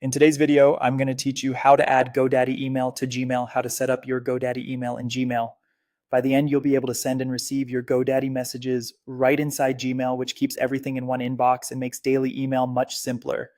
In today's video, I'm going to teach you how to add GoDaddy email to Gmail, how to set up your GoDaddy email in Gmail. By the end, you'll be able to send and receive your GoDaddy messages right inside Gmail, which keeps everything in one inbox and makes daily email much simpler.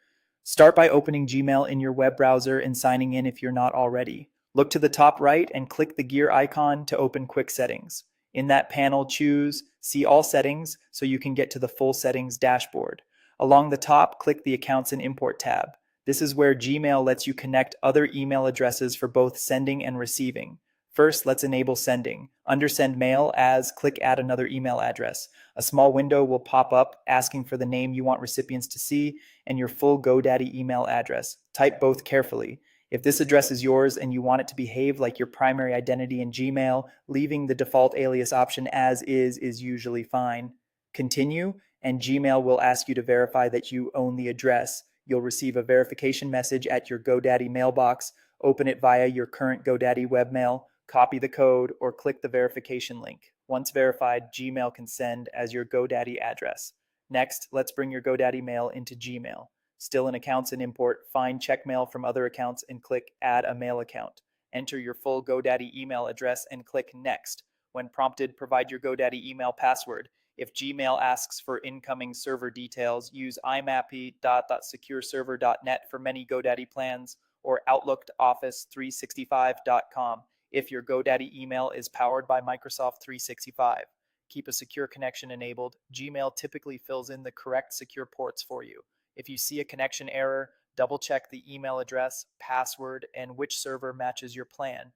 Start by opening Gmail in your web browser and signing in if you're not already. Look to the top right and click the gear icon to open Quick Settings. In that panel, choose See All Settings so you can get to the full settings dashboard. Along the top, click the Accounts and Import tab. This is where Gmail lets you connect other email addresses for both sending and receiving. First, let's enable sending. Under Send Mail as, click Add another email address. A small window will pop up asking for the name you want recipients to see and your full GoDaddy email address. Type both carefully. If this address is yours and you want it to behave like your primary identity in Gmail, leaving the default alias option as is usually fine. Continue, and Gmail will ask you to verify that you own the address. You'll receive a verification message at your GoDaddy mailbox. Open it via your current GoDaddy webmail, copy the code, or click the verification link. Once verified, Gmail can send as your GoDaddy address. Next, let's bring your GoDaddy mail into Gmail. Still in Accounts and Import, find Check Mail from other accounts and click Add a Mail Account. Enter your full GoDaddy email address and click Next. When prompted, provide your GoDaddy email password. If Gmail asks for incoming server details, use imappy.secureserver.net for many GoDaddy plans or outlookoffice365.com if your GoDaddy email is powered by Microsoft 365. Keep a secure connection enabled. Gmail typically fills in the correct secure ports for you. If you see a connection error, double check the email address, password, and which server matches your plan.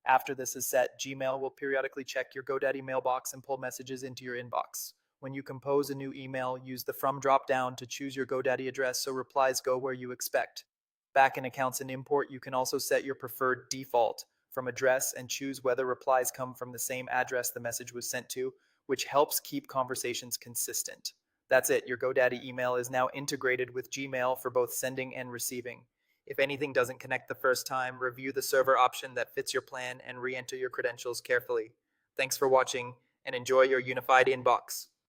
After this is set, Gmail will periodically check your GoDaddy mailbox and pull messages into your inbox. When you compose a new email, use the From drop-down to choose your GoDaddy address so replies go where you expect. Back in Accounts and Import, you can also set your preferred default from address and choose whether replies come from the same address the message was sent to, which helps keep conversations consistent. That's it. Your GoDaddy email is now integrated with Gmail for both sending and receiving. If anything doesn't connect the first time, review the server option that fits your plan and re-enter your credentials carefully. Thanks for watching and enjoy your unified inbox.